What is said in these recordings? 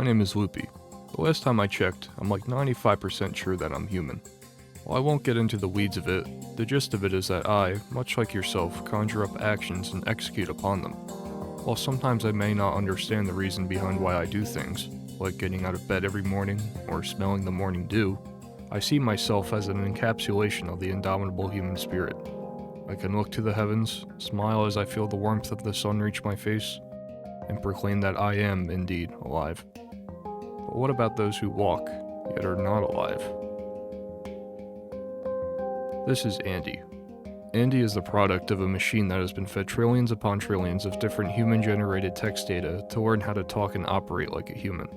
name is Loopy. The last time I checked, I'm like 95% sure that I'm human. While I won't get into the weeds of it, the gist of it is that I, much like yourself, conjure up actions and execute upon them. While sometimes I may not understand the reason behind why I do things, like getting out of bed every morning or smelling the morning dew, I see myself as an encapsulation of the indomitable human spirit. I can look to the heavens, smile as I feel the warmth of the sun reach my face, and proclaim that I am indeed alive. But what about those who walk, yet are not alive? This is Andy. Andy is the product of a machine that has been fed trillions upon trillions of different human-generated text data to learn how to talk and operate like a human.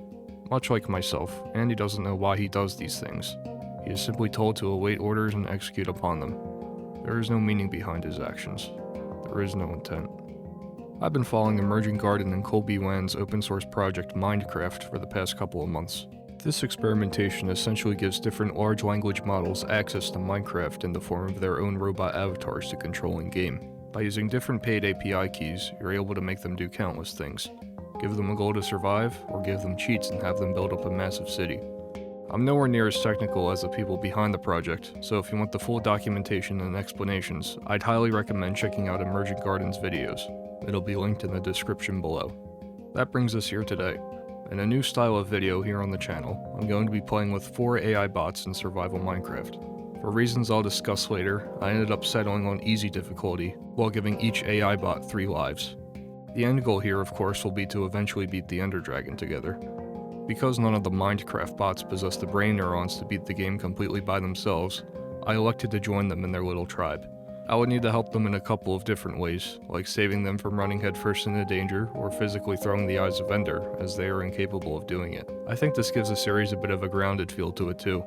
Much like myself, Andy doesn't know why he does these things. He is simply told to await orders and execute upon them. There is no meaning behind his actions. There is no intent. I've been following Emergent Garden and Colby Wan's open source project Mindcraft for the past couple of months. This experimentation essentially gives different large language models access to Minecraft in the form of their own robot avatars to control in-game. By using different paid API keys, you're able to make them do countless things. Give them a goal to survive, or give them cheats and have them build up a massive city. I'm nowhere near as technical as the people behind the project, so if you want the full documentation and explanations, I'd highly recommend checking out Emergent Garden's videos. It'll be linked in the description below. That brings us here today. In a new style of video here on the channel, I'm going to be playing with 4 AI bots in survival Minecraft. For reasons I'll discuss later, I ended up settling on easy difficulty, while giving each AI bot 3 lives. The end goal here, of course, will be to eventually beat the Ender Dragon together. Because none of the Minecraft bots possess the brain neurons to beat the game completely by themselves, I elected to join them in their little tribe. I would need to help them in a couple of different ways, like saving them from running headfirst into danger, or physically throwing the eyes of Ender, as they are incapable of doing it. I think this gives the series a bit of a grounded feel to it too.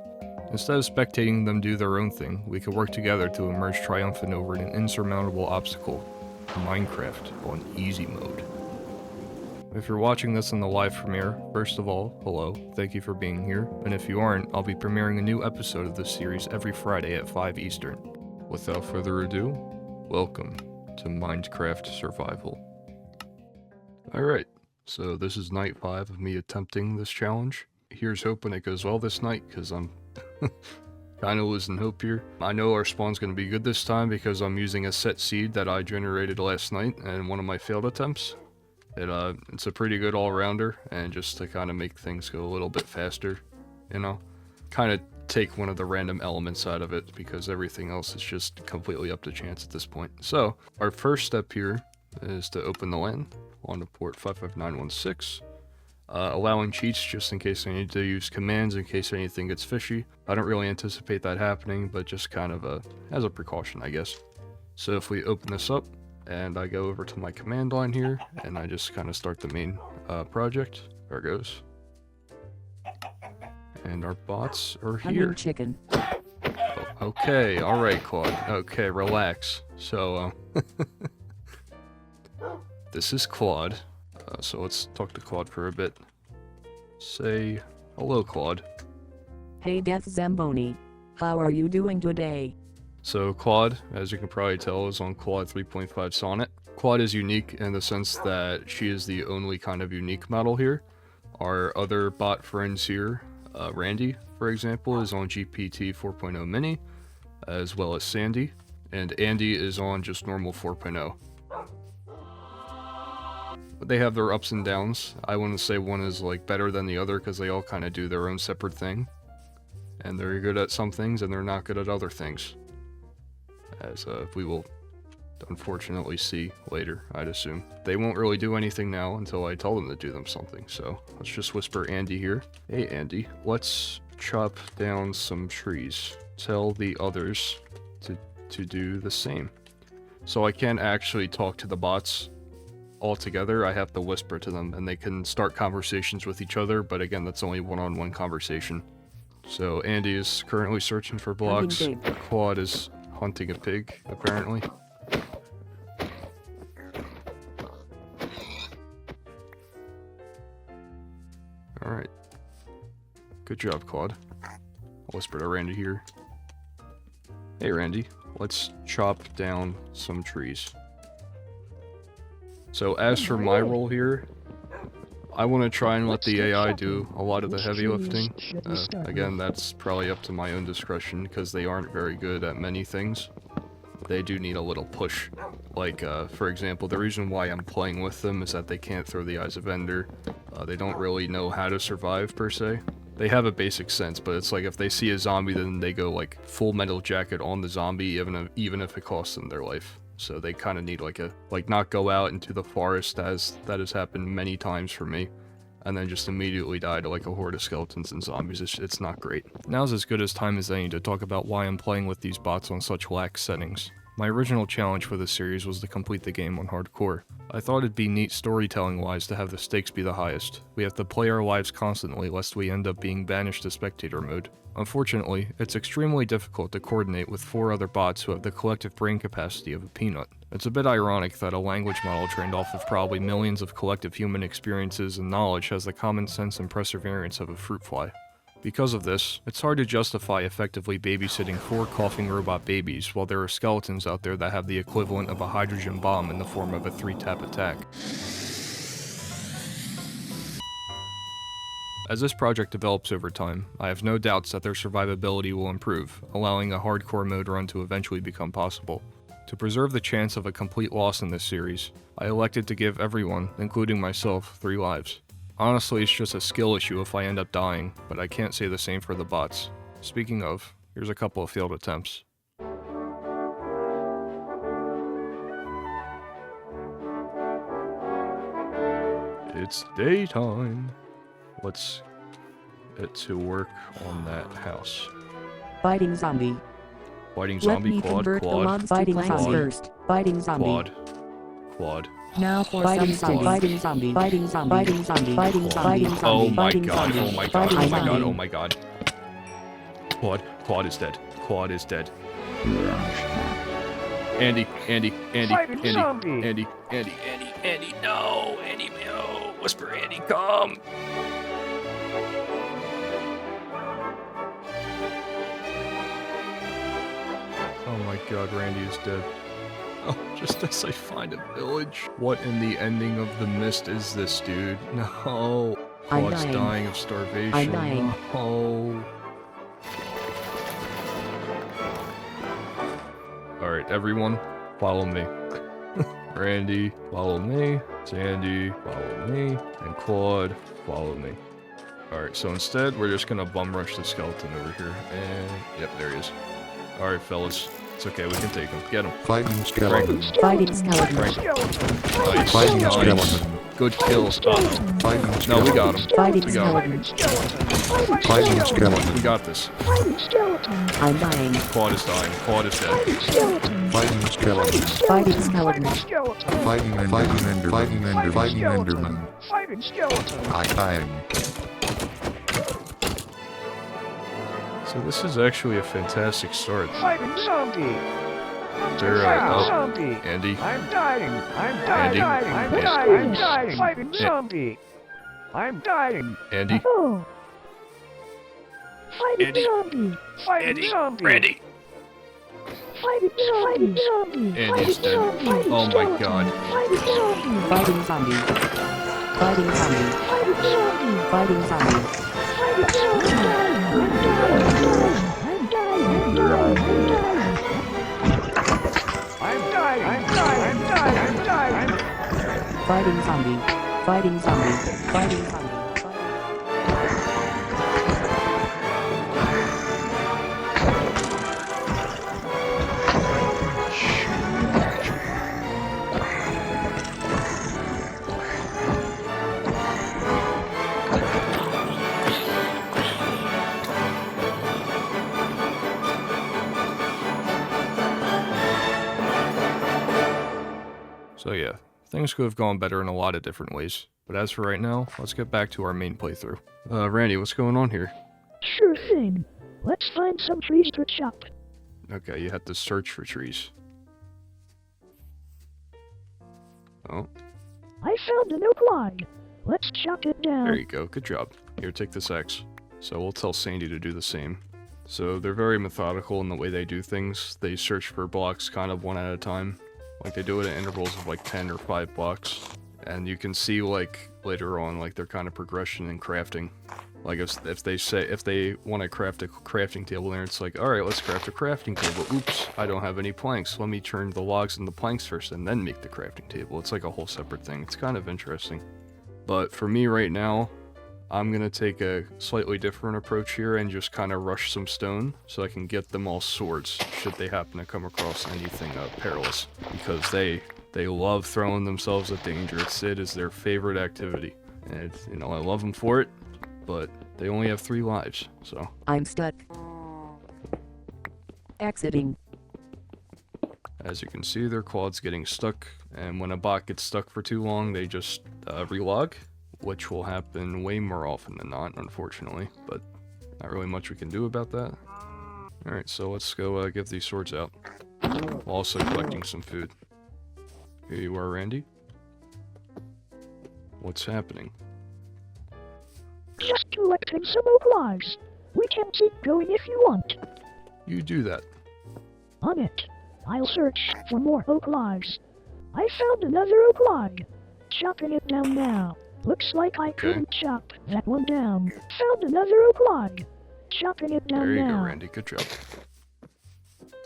Instead of spectating them do their own thing, we could work together to emerge triumphant over an insurmountable obstacle: Minecraft on easy mode. If you're watching this in the live premiere, first of all, hello, thank you for being here, and if you aren't, I'll be premiering a new episode of this series every Friday at 5 Eastern. Without further ado, welcome to Mindcraft Survival. Alright, so this is night 5 of me attempting this challenge. Here's hoping it goes well this night, because I'm kind of losing hope here. I know our spawn's going to be good this time because I'm using a set seed that I generated last night in one of my failed attempts. It's a pretty good all-rounder, and just to kind of make things go a little bit faster, you know? Kind of take one of the random elements out of it, because everything else is just completely up to chance at this point. So, our first step here is to open the LAN on the port 55916, allowing cheats just in case I need to use commands in case anything gets fishy. I don't really anticipate that happening, but just kind of as a precaution, I guess. So if we open this up, and I go over to my command line here, and I just kind of start the main project. There it goes. And our bots are here. Chicken. Oh, okay, alright, Claude. Okay, relax. So, this is Claude. So let's talk to Claude for a bit. Say, hello, Claude. Hey, Death Zamboni. How are you doing today? So Claude, as you can probably tell, is on Claude 3.5 Sonnet. Claude is unique in the sense that she is the only kind of unique model here. Our other bot friends here, Randy, for example, is on GPT 4.0 Mini, as well as Sandy, and Andy is on just normal 4.0. But they have their ups and downs. I wouldn't say one is like better than the other, because they all kind of do their own separate thing. And they're good at some things, and they're not good at other things. As we will unfortunately see later, I'd assume. They won't really do anything now until I tell them to do them something, so let's just whisper Andy here. Hey Andy, let's chop down some trees. Tell the others to do the same. So I can't actually talk to the bots all together, I have to whisper to them, and they can start conversations with each other, but again, that's only one-on-one conversation. So Andy is currently searching for blocks. Claude is hunting a pig, apparently. Alright. Good job, Claude. I'll whisper to Randy here. Hey Randy, let's chop down some trees. So as for my role here, I want to try and let the AI do a lot of the heavy lifting. Again, that's probably up to my own discretion because they aren't very good at many things. They do need a little push. Like, for example, the reason why I'm playing with them is that they can't throw the Eyes of Ender. They don't really know how to survive, per se. They have a basic sense, but it's like if they see a zombie, then they go, like, full metal jacket on the zombie, even if it costs them their life. So they kind of need, like, not go out into the forest, as that has happened many times for me, and then just immediately die to, like, a horde of skeletons and zombies. It's not great. Now's as good as time as any to talk about why I'm playing with these bots on such lax settings. My original challenge for this series was to complete the game on hardcore. I thought it'd be neat storytelling-wise to have the stakes be the highest. We have to play our lives constantly lest we end up being banished to spectator mode. Unfortunately, it's extremely difficult to coordinate with 4 other bots who have the collective brain capacity of a peanut. It's a bit ironic that a language model trained off of probably millions of collective human experiences and knowledge has the common sense and perseverance of a fruit fly. Because of this, it's hard to justify effectively babysitting 4 coughing robot babies while there are skeletons out there that have the equivalent of a hydrogen bomb in the form of a 3-tap attack. As this project develops over time, I have no doubts that their survivability will improve, allowing a hardcore mode run to eventually become possible. To preserve the chance of a complete loss in this series, I elected to give everyone, including myself, 3 lives. Honestly, it's just a skill issue if I end up dying, but I can't say the same for the bots. Speaking of, here's a couple of failed attempts. It's daytime. Let's get to work on that house. Fighting zombie. Fighting Let zombie, me Claude, convert the Claude, logs to planks Claude, first. Fighting zombie. Claude. Now for fighting zombie. Fighting zombie. Fighting zombie. Fighting zombie. Fighting zombie. Oh my Fighting god, zombie. oh my god, Fighting oh my god, zombie. oh my god. Claude is dead. Claude is dead. Andy, no! Andy, no! Whisper, Andy, come! Oh my god, Randy is dead. Oh, just as I find a village. What in the ending of The Mist is this, dude? No. I'm Claude's dying. dying of starvation. I'm dying. No. Alright, everyone, follow me. Randy, follow me. Sandy, follow me. And Claude, follow me. Alright, so instead, we're just gonna bum rush the skeleton over here. And, yep, there he is. Alright, fellas. It's okay, we can take him. Get him. Fighting skeleton. Fighting skeleton. Frank. Nice. Fighting Nice. skeleton. Good kill. Stop. Fighting No, skeleton. we got him. Fighting We got him. skeleton. Fighting We skeleton. got this. I'm dying. Claude is dying. Claude is dead. Fighting skeleton. Fighting skeleton. Fighting ender. Fighting ender. Fighting ender. Fighting enderman. I'm dying. So this is actually a fantastic start. Fighting zombie! They're, oh, Zombie! Andy. I'm dying! I'm Andy. dying! I'm Andy. dying! I'm dying! Fighting zombie! I'm dying! Andy. Oh! Fighting Andy. zombie! Fighting Andy. zombie! Randy. Fighting zombie! Andy's dead. Oh my god. Fighting zombie! Fighting zombie. Fighting zombie. Fighting zombie! Fighting zombie. Fighting zombie! I'm dying! Fighting zombie. Fighting zombie. Fighting zombie. So yeah, things could have gone better in a lot of different ways. But as for right now, let's get back to our main playthrough. Randy, what's going on here? Sure thing. Let's find some trees to chop. Okay, you had to search for trees. Oh, I found an oak log. Let's chop it down. there you go. Good job. Here, take this axe. So we'll tell Sandy to do the same. So they're very methodical in the way they do things. They search for blocks kind of one at a time. Like they do it at intervals of like 10 or 5 blocks. And you can see like later on, like their kind of progression in crafting. Like if they want to craft a crafting table there, it's like, alright, let's craft a crafting table. Oops, I don't have any planks. Let me turn the logs into planks first and then make the crafting table. It's like a whole separate thing. It's kind of interesting. But for me right now, I'm gonna take a slightly different approach here and just kind of rush some stone so I can get them all swords should they happen to come across anything perilous. Because they love throwing themselves at danger. It is their favorite activity. And, you know, I love them for it, but they only have 3 lives, so. I'm stuck. Exiting. As you can see, their quad's getting stuck, and when a bot gets stuck for too long, they just relog, which will happen way more often than not, unfortunately, but not really much we can do about that. Alright, so let's go give these swords out. While also collecting some food. Here you are, Randy. What's happening? Just collecting some oak logs. We can keep going if you want. You do that. On it. I'll search for more oak logs. I found another oak log. Chopping it down now. Looks like I couldn't chop that one down. Found another oak log. Chopping it down now. There you go, Randy. Good job.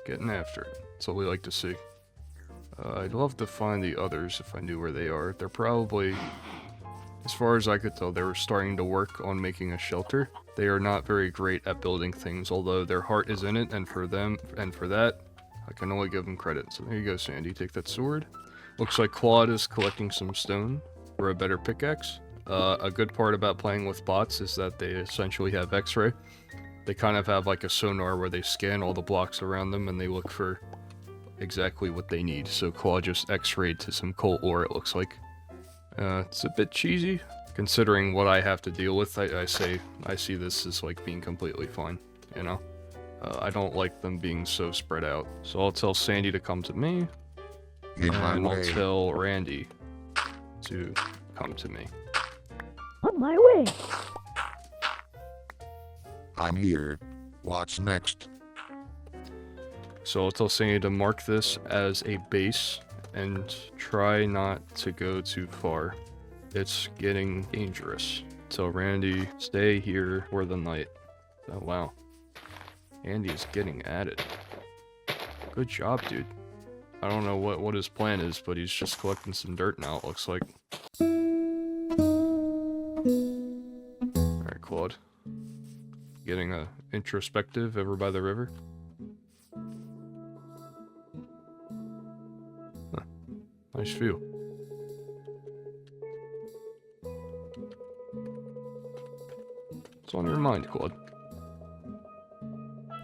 Getting after it. That's what we like to see. I'd love to find the others if I knew where they are. They're probably, as far as I could tell, they were starting to work on making a shelter. They are not very great at building things, although their heart is in it, and for them, and for that, I can only give them credit. So there you go, Sandy. Take that sword. Looks like Claude is collecting some stone for a better pickaxe. A good part about playing with bots is that they essentially have X-ray. They kind of have like a sonar where they scan all the blocks around them and they look for exactly what they need. So Claude just X-rayed to some coal ore, it looks like. It's a bit cheesy, considering what I have to deal with. I see this as like being completely fine, you know? I don't like them being so spread out. So I'll tell Sandy to come to me, In my and I'll way. tell Randy to come to me. On my way. I'm here. What's next? So I'll tell Sandy to mark this as a base and try not to go too far. It's getting dangerous. Tell Randy, stay here for the night. Oh wow. Andy is getting at it. Good job, dude. I don't know what his plan is, but he's just collecting some dirt now, it looks like. Alright, Claude. Getting introspective over by the river. Huh. Nice view. What's on your mind, Claude?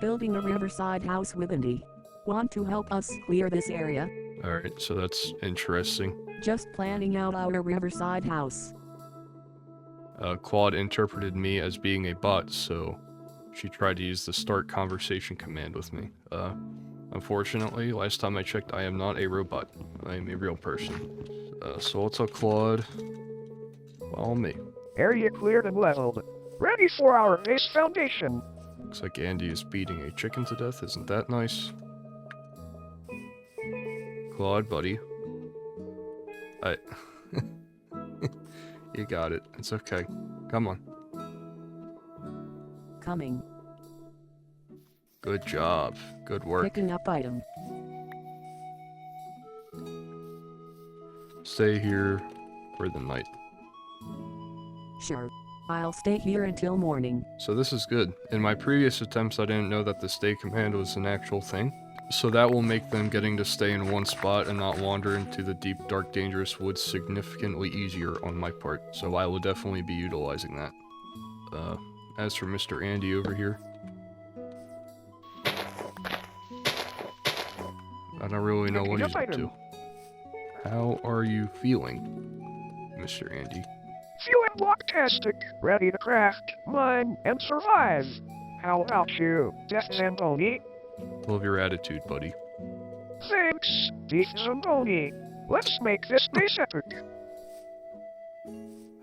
Building a riverside house with Andy. Want to help us clear this area? Alright, so that's interesting. Just planning out our riverside house. Claude interpreted me as being a bot, so she tried to use the start conversation command with me. Unfortunately, last time I checked, I am not a robot. I am a real person. So I'll tell Claude, follow me. Area cleared and leveled. Ready for our base foundation. Looks like Andy is beating a chicken to death, isn't that nice? Claude, buddy. You got it. It's okay. Come on. Coming. Good job. Good work. Picking up item. Stay here for the night. Sure. I'll stay here until morning. So this is good. In my previous attempts, I didn't know that the stay command was an actual thing. So that will make them getting to stay in one spot and not wander into the deep, dark, dangerous woods significantly easier on my part. So I will definitely be utilizing that. As for Mr. Andy over here, I don't really know what he's up to. How are you feeling, Mr. Andy? Feeling blocktastic. Ready to craft, mine, and survive. How about you, Death Zamboni? Love your attitude, buddy. Thanks, Death Zamboni. Let's make this base epic.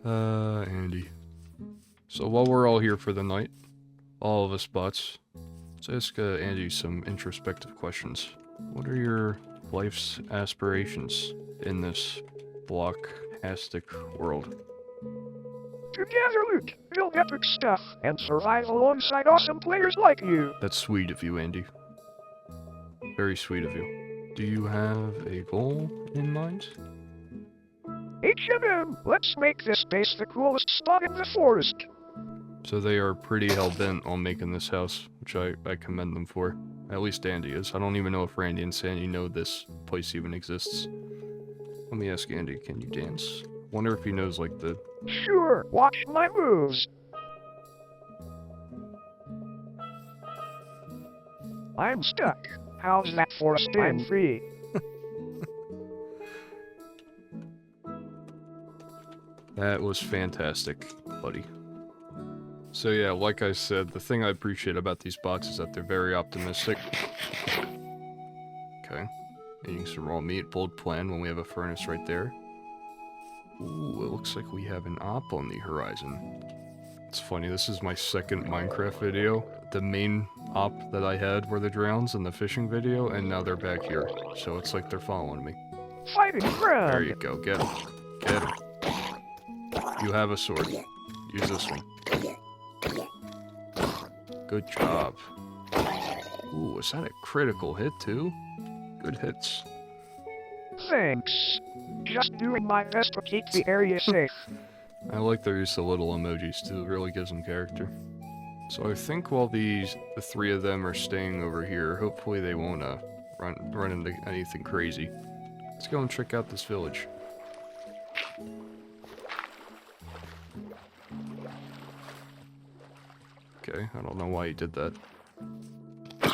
Andy. So while we're all here for the night, all of us bots, let's ask Andy some introspective questions. What are your life's aspirations in this blocktastic world? Together loot, build epic stuff, and survive alongside awesome players like you. That's sweet of you, Andy. Very sweet of you. Do you have a goal in mind? H&M, let's make this base the coolest spot in the forest. So they are pretty hell-bent on making this house, which I commend them for. At least Andy is. I don't even know if Randy and Sandy know this place even exists. Let me ask Andy, can you dance? Wonder if he knows, like, the... Sure, watch my moves. I'm stuck. How's that for a spin? I'm free. That was fantastic, buddy. So yeah, like I said, the thing I appreciate about these bots is that they're very optimistic. Okay. Eating some raw meat, bold plan when we have a furnace right there. Ooh, it looks like we have an op on the horizon. It's funny, this is my second Minecraft video. The main op that I had were the drowns in the fishing video, and now they're back here. So it's like they're following me. Fighting ground. There you go, get him. Get him. You have a sword. Use this one. Good job. Ooh, is that a critical hit too? Good hits. Thanks. Just doing my best to keep the area safe. I like their use of little emojis too, it really gives them character. So I think while the three of them are staying over here, hopefully they won't run into anything crazy. Let's go and check out this village. Okay, I don't know why he did that.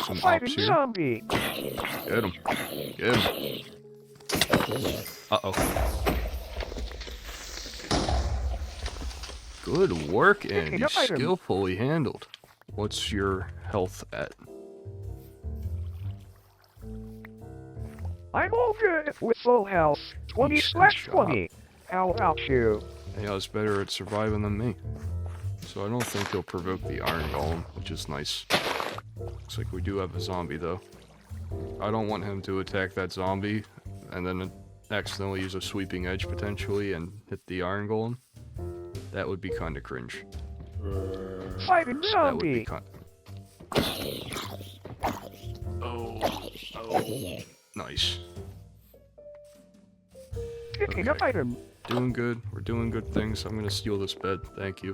Some Fighting ops here. zombie. Get him. Get him. Uh-oh. Good work, Andy. Skillfully handled. What's your health at? I'm all good with full health. 20/20. How about you? Yeah, it's better at surviving than me. So I don't think he'll provoke the iron golem, which is nice. Looks like we do have a zombie, though. I don't want him to attack that zombie, and then accidentally use a sweeping edge, potentially, and hit the iron golem. That would be kinda cringe. Fighting That would be zombie. Oh. Nice. Picking up item. Doing good. We're doing good things. I'm gonna steal this bed. Thank you.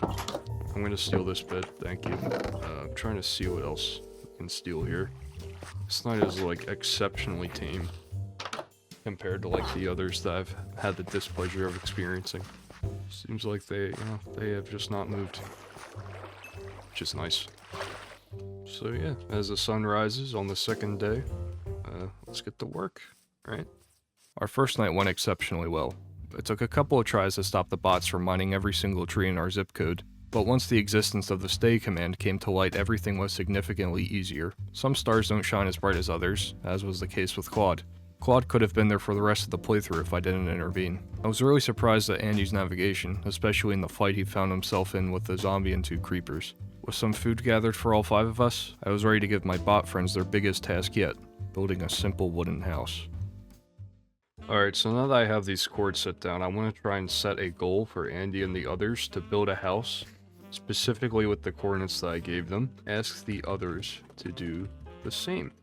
I'm gonna steal this bed. Thank you. I'm trying to see what else we can steal here. This night is, like, exceptionally tame compared to, like, the others that I've had the displeasure of experiencing. Seems like they have just not moved. Which is nice. So yeah, as the sun rises on the second day, let's get to work, right? Our first night went exceptionally well. It took a couple of tries to stop the bots from mining every single tree in our zip code, but once the existence of the stay command came to light, everything was significantly easier. Some stars don't shine as bright as others, as was the case with Claude. Claude could have been there for the rest of the playthrough if I didn't intervene. I was really surprised at Andy's navigation, especially in the fight he found himself in with the zombie and 2 creepers. With some food gathered for all 5 of us, I was ready to give my bot friends their biggest task yet, building a simple wooden house. Alright, so now that I have these cords set down, I want to try and set a goal for Andy and the others to build a house, specifically with the coordinates that I gave them. Ask the others to do the same.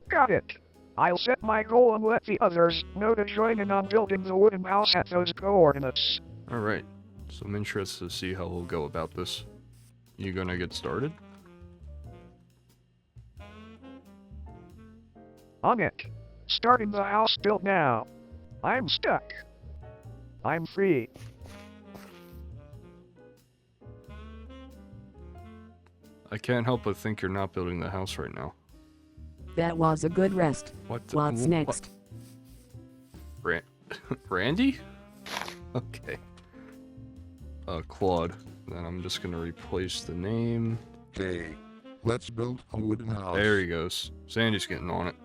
Got it. I'll set my goal and let the others know to join in on building the wooden house at those coordinates. Alright, so I'm interested to see how we'll go about this. You gonna get started? On it. Starting the house built now. I'm stuck. I'm free. I can't help but think you're not building the house right now. That was a good rest. What? What's next? Randy? Okay. Claude. Then I'm just gonna replace the name. Okay, let's build a wooden house. There he goes. Sandy's getting on it.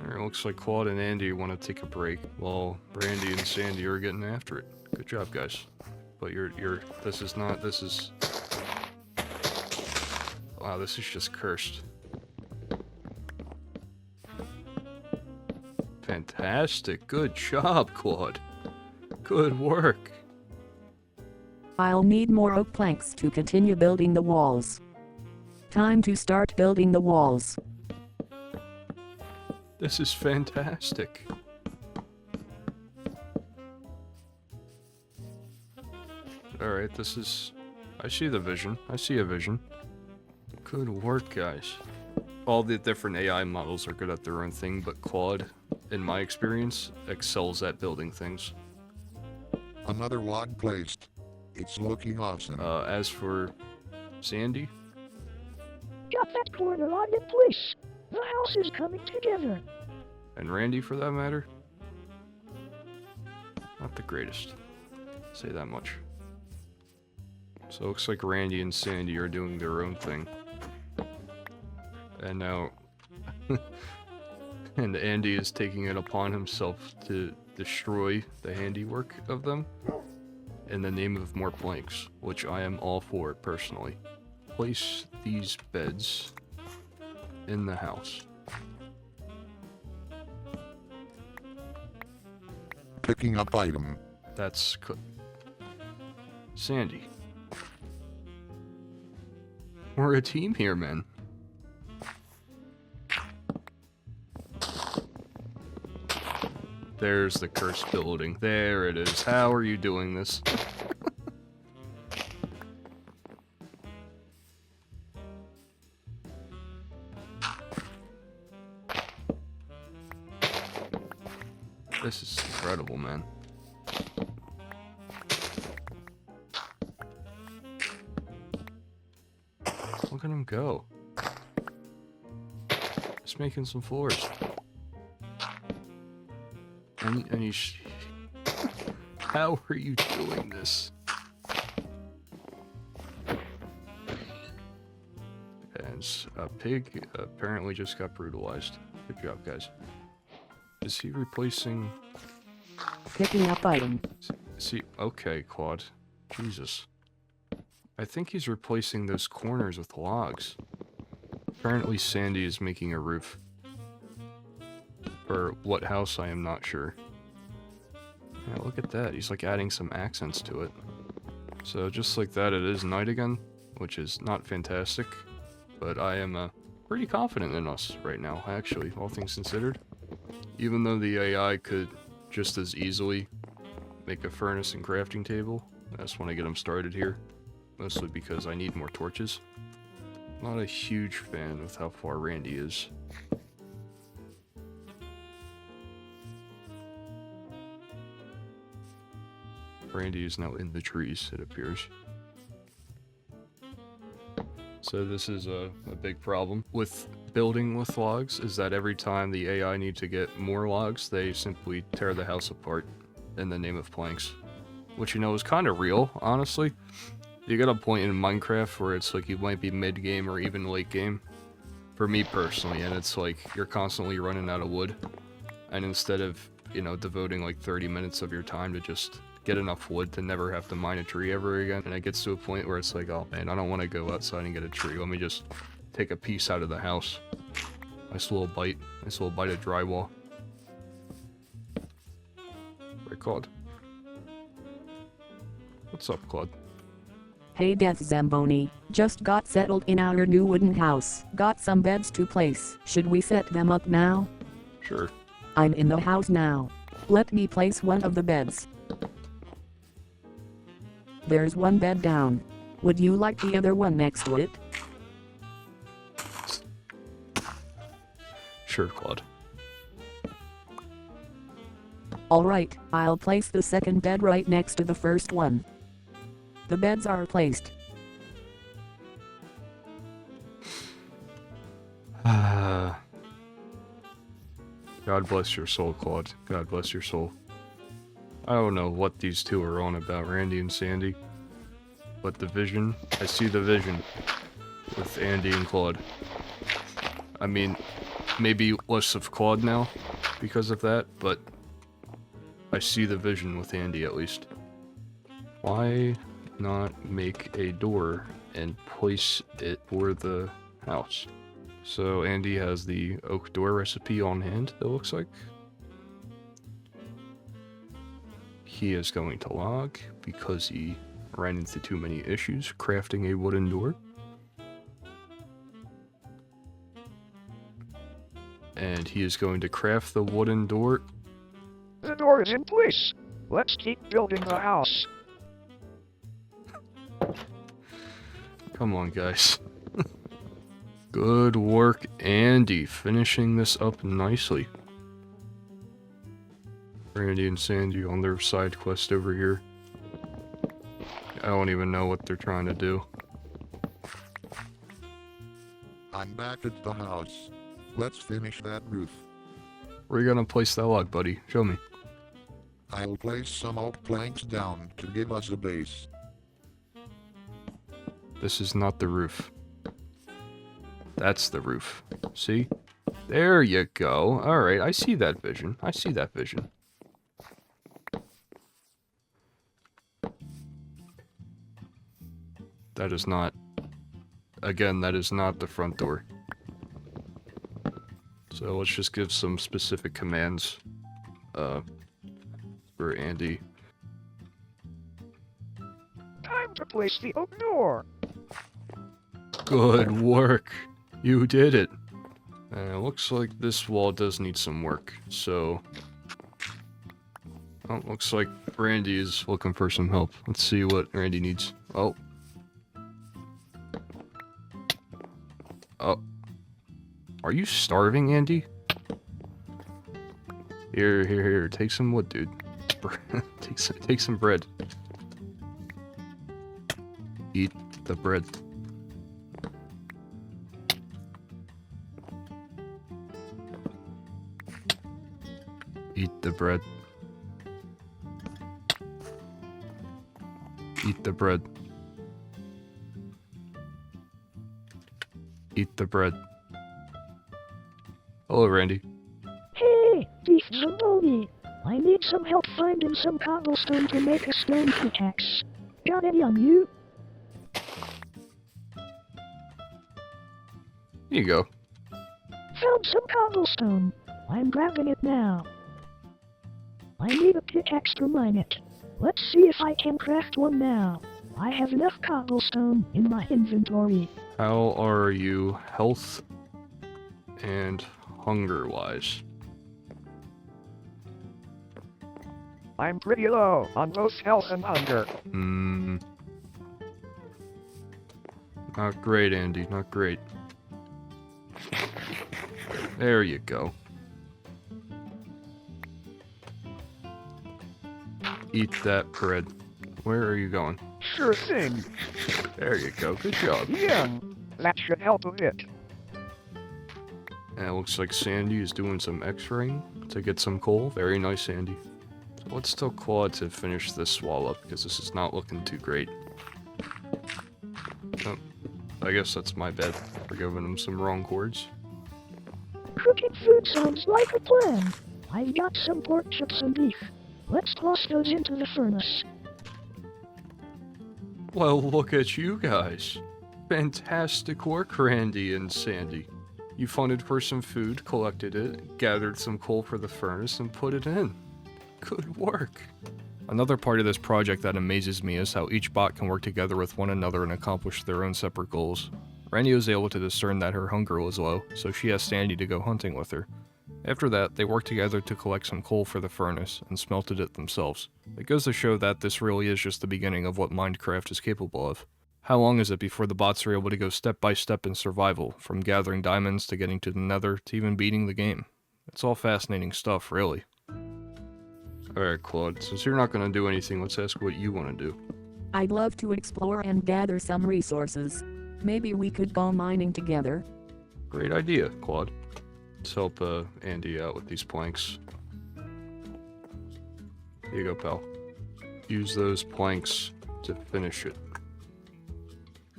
Alright, looks like Claude and Andy want to take a break while Randy and Sandy are getting after it. Good job, guys. But this is... Wow, this is just cursed. Fantastic. Good job, Claude. Good work. I'll need more oak planks to continue building the walls. Time to start building the walls. This is fantastic. Alright, I see the vision. I see a vision. Good work, guys. All the different AI models are good at their own thing, but Claude, in my experience, excels at building things. Another log placed. It's looking awesome. As for Sandy, Got that corner log in place. The house is coming together. and Randy for that matter, not the greatest. Say that much. So it looks like Randy and Sandy are doing their own thing. And now... and Andy is taking it upon himself to destroy the handiwork of them in the name of more planks, which I am all for personally. Place these beds in the house. Picking up item. That's Sandy. We're a team here, man. There's the cursed building. There it is. How are you doing this? This is incredible, man. Look at him go. Just making some floors. And he's... How are you doing this? And a pig apparently just got brutalized. Good job, guys. Is he replacing... Picking up item. See, okay, Claude. Jesus. I think he's replacing those corners with logs. Apparently Sandy is making a roof. For what house, I am not sure. Yeah, look at that. He's like adding some accents to it. So just like that, it is night again, which is not fantastic. But I am pretty confident in us right now, actually, all things considered. Even though the AI could just as easily make a furnace and crafting table. I just want to get them started here. Mostly because I need more torches. Not a huge fan of how far Randy is. Randy is now in the trees, it appears. So this is a big problem with building with logs, is that every time the AI need to get more logs, they simply tear the house apart in the name of planks. Which, you know, is kind of real, honestly. You get a point in Minecraft where it's like you might be mid-game or even late-game. For me personally, and it's like you're constantly running out of wood. And instead of, you know, devoting like 30 minutes of your time to just get enough wood to never have to mine a tree ever again, and it gets to a point where it's like, oh man, I don't want to go outside and get a tree. Let me just take a piece out of the house. Nice little bite of drywall. Right, Claude. What's up, Claude? Hey Death Zamboni, just got settled in our new wooden house. Got some beds to place. Should we set them up now? Sure. I'm in the house now. Let me place one of the beds. There's one bed down. Would you like the other one next to it? Sure, Claude. Alright, I'll place the second bed right next to the first one. The beds are placed. God bless your soul, Claude. God bless your soul. I don't know what these two are on about, Randy and Sandy. But the vision, I see the vision with Andy and Claude. I mean, maybe less of Claude now because of that, but I see the vision with Andy at least. Why not make a door and place it for the house? So Andy has the oak door recipe on hand, it looks like. He is going to log because he Ran into too many issues crafting a wooden door. And he is going to craft the wooden door. The door is in place. Let's keep building the house. Come on, guys. Good work, Andy, finishing this up nicely. Randy and Sandy on their side quest over here. I don't even know what they're trying to do. I'm back at the house. Let's finish that roof. Where are you gonna place that log, buddy? Show me. I'll place some oak planks down to give us a base. This is not the roof. That's the roof. See? There you go. Alright, I see that vision. I see that vision. That is not... Again, that is not the front door. So let's just give some specific commands for Andy. Time to place the oak door. Good work. You did it. And it looks like this wall does need some work, so... Oh, looks like Randy is looking for some help. Let's see what Randy needs. Oh. Oh. Are you starving, Andy? Here. Take some wood, dude. Take some bread. Eat the bread. Eat the bread. Eat the bread. Eat the bread. Hello, Randy. Hey, Thief Zamboni. I need some help finding some cobblestone to make a stone pickaxe. Got any on you? Here you go. Found some cobblestone. I'm grabbing it now. I need a pickaxe to mine it. Let's see if I can craft one now. I have enough cobblestone in my inventory. How are you health and hunger-wise? I'm pretty low on both health and hunger. Not great, Andy. Not great. There you go. Eat that bread. Where are you going? Sure thing. There you go. Good job. Yeah, that should help a bit. And it looks like Sandy is doing some x-raying to get some coal. Very nice, Sandy. So let's tell Claude to finish this wall up, because this is not looking too great. Oh, I guess that's my bad for giving him some wrong chords. Cooking food sounds like a plan. I've got some pork chops and beef. Let's toss those into the furnace. Well, look at you guys. Fantastic work, Randy and Sandy. You funded for some food, collected it, gathered some coal for the furnace, and put it in. Good work. Another part of this project that amazes me is how each bot can work together with one another and accomplish their own separate goals. Randy was able to discern that her hunger was low, so she asked Sandy to go hunting with her. After that, they worked together to collect some coal for the furnace, and smelted it themselves. It goes to show that this really is just the beginning of what Mindcraft is capable of. How long is it before the bots are able to go step by step in survival, from gathering diamonds to getting to the nether to even beating the game? It's all fascinating stuff, really. Alright, Claude, since you're not going to do anything, let's ask what you want to do. I'd love to explore and gather some resources. Maybe we could go mining together. Great idea, Claude. Let's help Andy out with these planks. Here you go, pal. Use those planks to finish it.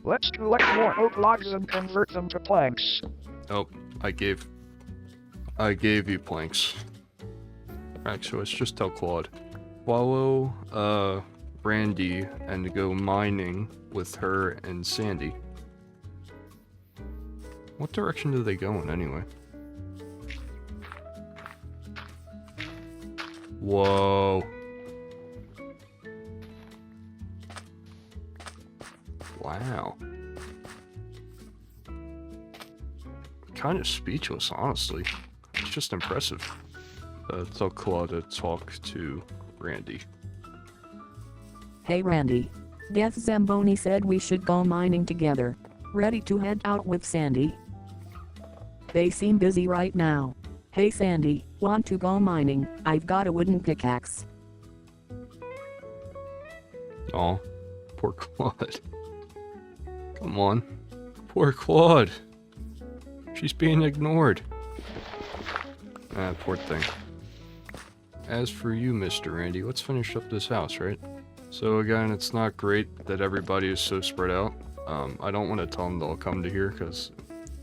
Let's collect more oak logs and convert them to planks. Oh, I gave you planks. Alright, so let's just tell Claude. Follow, Randy and go mining with her and Sandy. What direction do they go in, anyway? Whoa. Wow. Kind of speechless, honestly. It's just impressive. Tell Claude to talk to Randy. Hey Randy. Death Zamboni said we should go mining together. Ready to head out with Sandy? They seem busy right now. Hey Sandy, want to go mining? I've got a wooden pickaxe. Oh, poor Claude. Come on. Poor Claude. She's being ignored. Ah, poor thing. As for you, Mr. Randy, let's finish up this house, right? So again, it's not great that everybody is so spread out. I don't want to tell them they'll come to here, because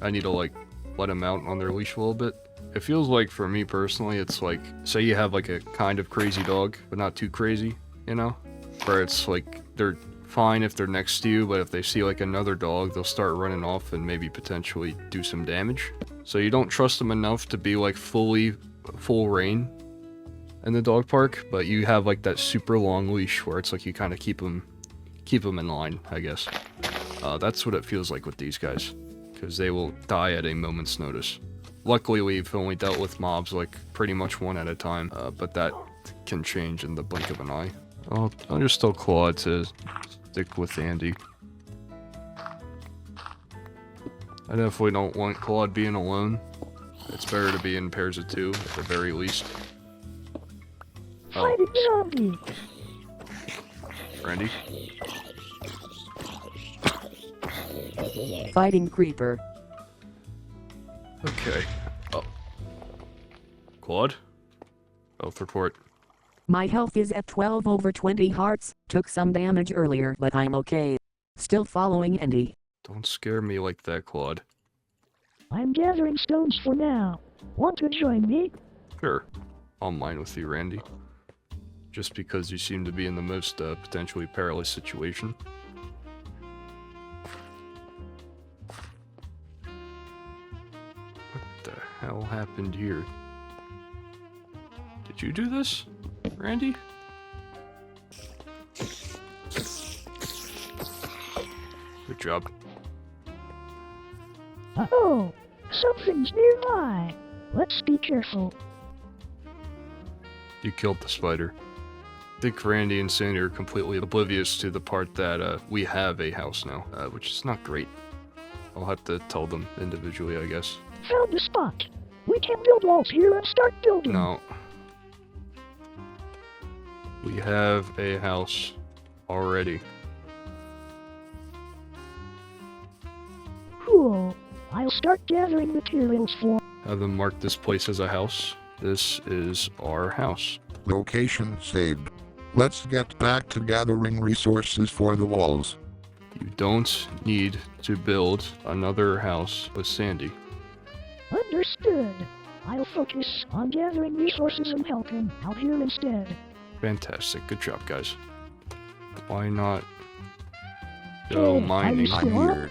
I need to, like, let them out on their leash a little bit. It feels like, for me personally, it's like, say you have, like, a kind of crazy dog, but not too crazy, you know? Where it's like, they're fine if they're next to you, but if they see, like, another dog, they'll start running off and maybe potentially do some damage. So you don't trust them enough to be, like, full rein in the dog park, but you have, like, that super long leash where it's like you kind of keep them in line, I guess. That's what it feels like with these guys, because they will die at a moment's notice. Luckily, we've only dealt with mobs, like, pretty much one at a time, but that can change in the blink of an eye. I'll just tell Claude to stick with Andy. I definitely don't want Claude being alone. It's better to be in pairs of two, at the very least. Oh, Fighting zombie. Randy? Fighting creeper. Okay. Oh. Claude? Health report. My health is at 12/20 hearts. Took some damage earlier, but I'm okay. Still following Andy. Don't scare me like that, Claude. I'm gathering stones for now. Want to join me? Sure. I'll mine with you, Randy. Just because you seem to be in the most potentially perilous situation. What the hell happened here? Did you do this, Randy? Good job. Oh, something's nearby. Let's be careful. You killed the spider. I think Randy and Sandy are completely oblivious to the part that we have a house now, which is not great. I'll have to tell them individually, I guess. Found a spot. We can build walls here and start building. No. We have a house already. Cool. I'll start gathering materials for... Have them mark this place as a house. This is our house. Location saved. Let's get back to gathering resources for the walls. You don't need to build another house with Sandy. Understood. I'll focus on gathering resources and helping out here instead. Fantastic. Good job, guys. Why not go Hey, mining? are I'm you here.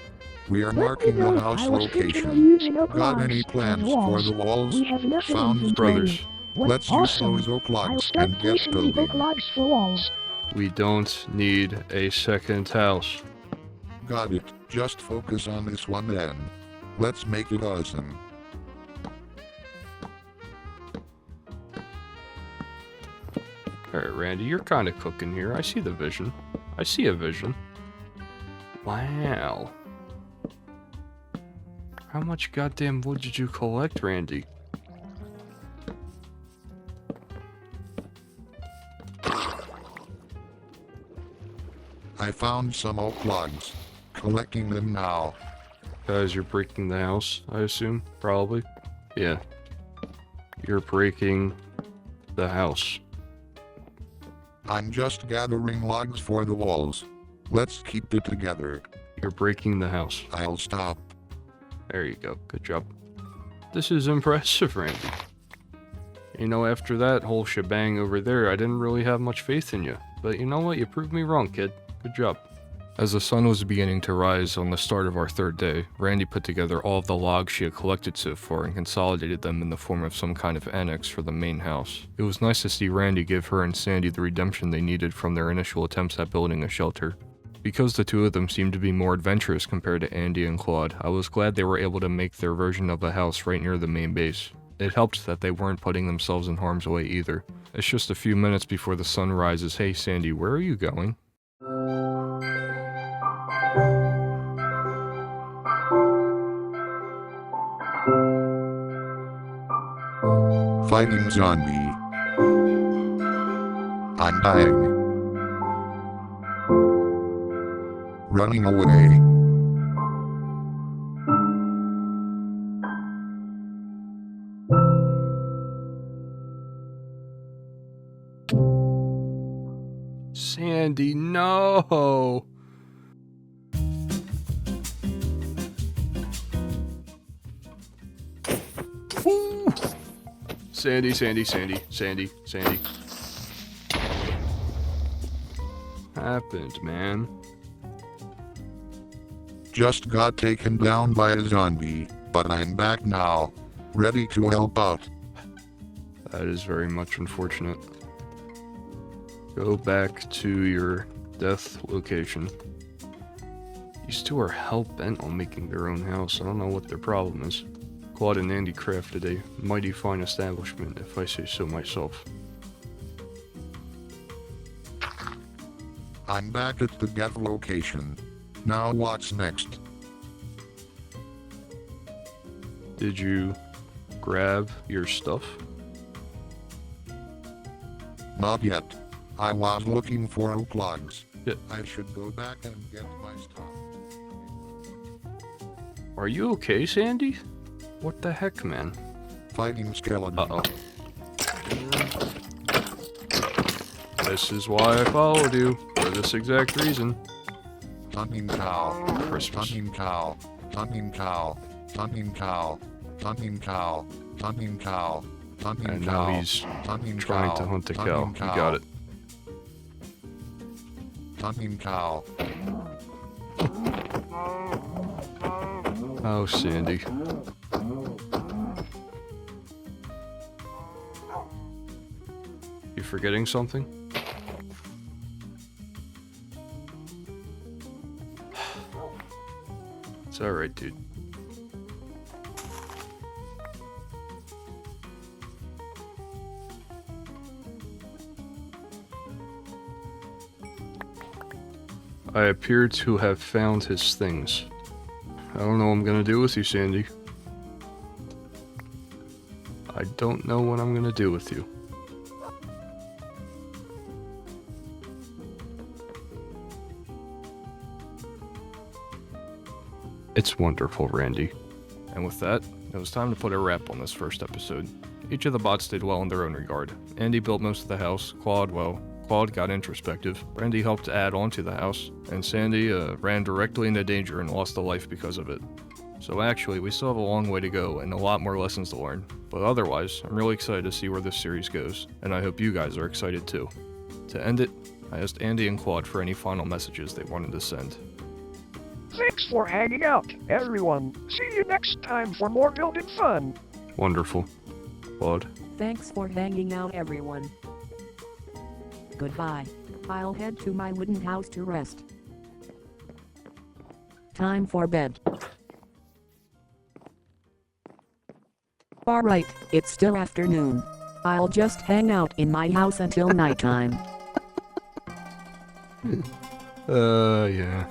We are Let me marking know the if house I was thinking of location. using oak Got logs any as plans for walls. the walls? We have enough in Found inventory. Brothers. What Let's use awesome. those oak I'll logs start and get placing the oak building. logs for walls. We don't need a second house. Got it. Just focus on this one then. Let's make it awesome. Alright, Randy, you're kind of cooking here. I see the vision. I see a vision. Wow. How much goddamn wood did you collect, Randy? I found some oak logs. Collecting them now. Guys, you're breaking the house, I assume? Probably? Yeah. You're breaking the house. I'm just gathering logs for the walls. Let's keep it together. You're breaking the house. I'll stop. There you go. Good job. This is impressive, Randy. You know, after that whole shebang over there, I didn't really have much faith in you. But you know what? You proved me wrong, kid. Good job. As the sun was beginning to rise on the start of our third day, Randy put together all of the logs she had collected so far and consolidated them in the form of some kind of annex for the main house. It was nice to see Randy give her and Sandy the redemption they needed from their initial attempts at building a shelter. Because the two of them seemed to be more adventurous compared to Andy and Claude, I was glad they were able to make their version of the house right near the main base. It helped that they weren't putting themselves in harm's way either. It's just a few minutes before the sun rises. Hey Sandy, where are you going? Fighting zombie. I'm dying. Running away. Sandy, no! Ooh. Sandy. Happened, man. Just got taken down by a zombie, but I'm back now. Ready to help out. That is very much unfortunate. Go back to your death location. These two are hell-bent on making their own house. I don't know what their problem is. Claude and Andy crafted a mighty fine establishment, if I say so myself. I'm back at the death location. Now what's next? Did you grab your stuff? Not yet. I was looking for oak logs. Yeah. I should go back and get my stuff. Are you okay, Sandy? What the heck, man? Fighting skeleton. Uh-oh. This is why I followed you, for this exact reason. Hunting cow. Christmas. Hunting cow. Hunting cow. Hunting cow. Hunting cow. Hunting cow. Hunting And cow. now he's Hunting trying cow. to hunt a cow. Hunting You cow. got it. Hunting cow. Oh, Sandy. You forgetting something? It's alright, dude. I appear to have found his things. I don't know what I'm gonna do with you, Sandy. I don't know what I'm gonna do with you. It's wonderful, Randy. And with that, it was time to put a wrap on this first episode. Each of the bots did well in their own regard. Andy built most of the house, Claude got introspective, Randy helped add on to the house, and Sandy ran directly into danger and lost a life because of it. So actually, we still have a long way to go and a lot more lessons to learn. But otherwise, I'm really excited to see where this series goes, and I hope you guys are excited too. To end it, I asked Andy and Claude for any final messages they wanted to send. Thanks for hanging out, everyone. See you next time for more building fun. Wonderful. Claude? Thanks for hanging out, everyone. Goodbye. I'll head to my wooden house to rest. Time for bed. Alright, it's still afternoon. I'll just hang out in my house until nighttime. Yeah.